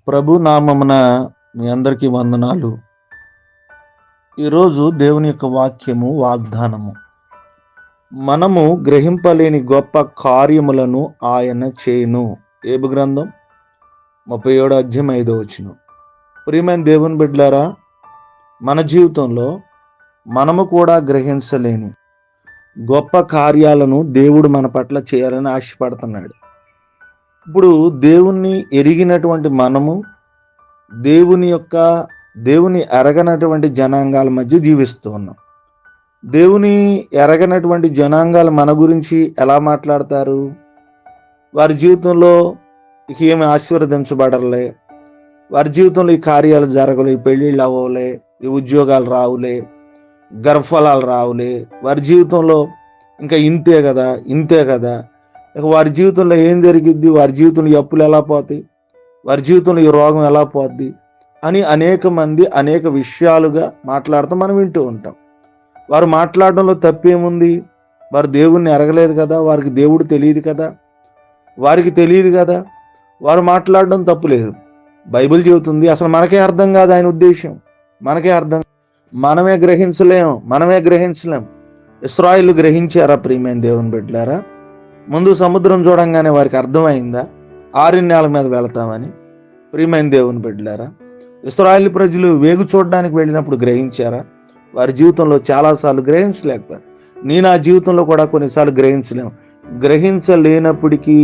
ప్రభు నామమున మీ అందరికీ వందనాలు. ఈరోజు దేవుని యొక్క వాక్యము వాగ్దానము. మనము గ్రహింపలేని గొప్ప కార్యములను ఆయన చేయును. ఏబు గ్రంథం 37 అధ్యాయం 5వ వచనం. ప్రియమైన దేవుని బిడ్డలారా, మన జీవితంలో మనము కూడా గ్రహించలేని గొప్ప కార్యాలను దేవుడు మన పట్ల చేయాలని ఆశపడుతున్నాడు. ఇప్పుడు దేవుణ్ణి ఎరిగినటువంటి మనము దేవుని ఎరగనటువంటి జనాంగాల మధ్య జీవిస్తూ ఉన్నాం. దేవుని ఎరగనటువంటి జనాంగాలు మన గురించి ఎలా మాట్లాడతారు? వారి జీవితంలో ఇక ఏమి ఆశీర్వదించబడలే, వారి జీవితంలో ఈ కార్యాలు జరగలే, ఈ పెళ్ళిళ్ళు అవ్వలే, ఈ ఉద్యోగాలు రావులే, గర్భఫలాలు రావులే, వారి జీవితంలో ఇంకా ఇంతే కదా, ఇక వారి జీవితంలో ఏం జరిగిద్ది, వారి జీవితంలో ఈ అప్పులు ఎలా పోతాయి, వారి జీవితంలో ఈ రోగం ఎలా పోద్ది అని అనేక మంది అనేక విషయాలుగా మాట్లాడుతూ మనం వింటూ ఉంటాం. వారు మాట్లాడడంలో తప్పేముంది? వారు దేవుణ్ణి ఎరగలేదు కదా, వారికి దేవుడు వారికి తెలియదు కదా, వారు మాట్లాడడం తప్పులేదు. బైబిల్ చెబుతుంది, అసలు మనకే అర్థం కాదు ఆయన ఉద్దేశం, మనమే గ్రహించలేం. ఇశ్రాయేలు గ్రహించారా ప్రియమైన దేవుని బిడ్డలారా? ముందు సముద్రం చూడంగానే వారికి అర్థమైందా ఆరణ్యాల మీద వెళతామని? ప్రియమైన దేవుని బిడ్డలారా, ఇశ్రాయేలు ప్రజలు వేగు చూడడానికి వెళ్ళినప్పుడు గ్రహించారా? వారి జీవితంలో చాలాసార్లు గ్రహించలేకపోయారు. నా జీవితంలో కూడా కొన్నిసార్లు గ్రహించలేనప్పటికీ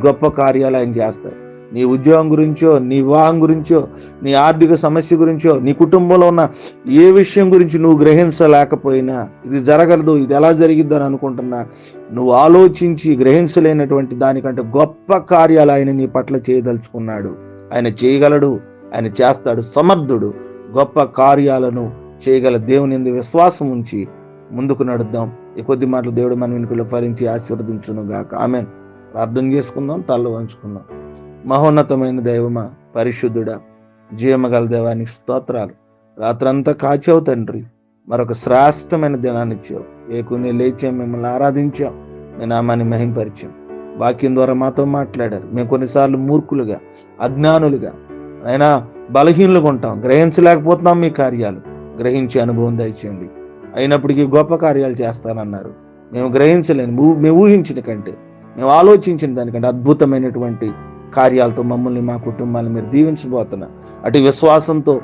గొప్ప కార్యాలు ఆయన చేస్తారు. నీ ఉద్యోగం గురించో, నీ వివాహం గురించో, నీ ఆర్థిక సమస్య గురించో, నీ కుటుంబంలో ఉన్న ఏ విషయం గురించి నువ్వు గ్రహించలేకపోయినా, ఇది జరగలదు, ఇది ఎలా జరిగిద్దు అని అనుకుంటున్నా, నువ్వు ఆలోచించి గ్రహించలేనటువంటి దానికంటే గొప్ప కార్యాలు ఆయన నీ పట్ల చేయదలుచుకున్నాడు. ఆయన చేయగలడు, ఆయన చేస్తాడు, సమర్థుడు. గొప్ప కార్యాలను చేయగల దేవుని యందు విశ్వాసం ఉంచి ముందుకు నడుద్దాం. ఈ కొద్ది మాటలు దేవుడు మన వెనుకలో ఫలించి ఆశీర్వదించును గాక. ఆమేన్. ప్రార్థన చేసుకుందాం, తల్ల వంచుకుందాం. మహోన్నతమైన దైవమా, పరిశుద్ధుడా, జీవమగల దేవానికి స్తోత్రాలు. రాత్రంతా కాచావు తండ్రి, మరొక శ్రేష్టమైన దినాన్ని ఇచ్చావు. వేకునే లేచాం, మిమ్మల్ని ఆరాధించాం, మీ నామాన్ని మహింపరిచాం. వాక్యం ద్వారా మాతో మాట్లాడారు. మేము కొన్నిసార్లు మూర్ఖులుగా, అజ్ఞానులుగా, అయినా బలహీనులుగా ఉంటాం, గ్రహించలేకపోతున్నాం. మీ కార్యాలు గ్రహించే అనుభవం దయచేయండి. అయినప్పటికీ గొప్ప కార్యాలు చేస్తానన్నారు. మేము గ్రహించలేము, మేము ఊహించిన కంటే, మేము ఆలోచించిన దానికంటే అద్భుతమైనటువంటి కార్యాలతో మమ్మల్ని, మా కుటుంబాన్ని మీరు దీవించబోతున్నారు. అటు విశ్వాసంతో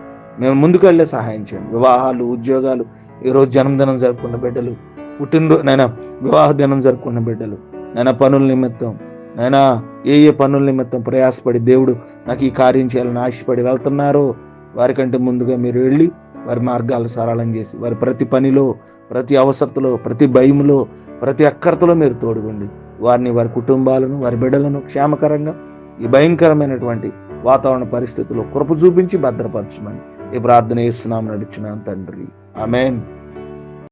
మేము ముందుకెళ్ళే సహాయం చేయండి. వివాహాలు, ఉద్యోగాలు, ఈరోజు జన్మదినం జరుపుకున్న బిడ్డలు, వివాహ దినం జరుపుకున్న బిడ్డలు, పనుల నిమిత్తం, ఏ పనుల నిమిత్తం ప్రయాసపడి దేవుడు నాకు ఈ కార్యం చేయాలని ఆశపడి వెళ్తున్నారో వారికంటే ముందుగా మీరు వెళ్ళి వారి మార్గాలు సరళం చేసి, వారి ప్రతి పనిలో, ప్రతి అవసరతలో, ప్రతి భయములో, ప్రతి అక్కరతలో మీరు తోడుగుండి వారిని, వారి కుటుంబాలను, వారి బిడ్డలను క్షేమకరంగా ఈ భయంకరమైనటువంటి వాతావరణ పరిస్థితుల్లో కృప చూపించి భద్రపరచమని ఈ ప్రార్థన చేస్తున్నాము, నడుచున్నాను తండ్రి. ఆమేన్.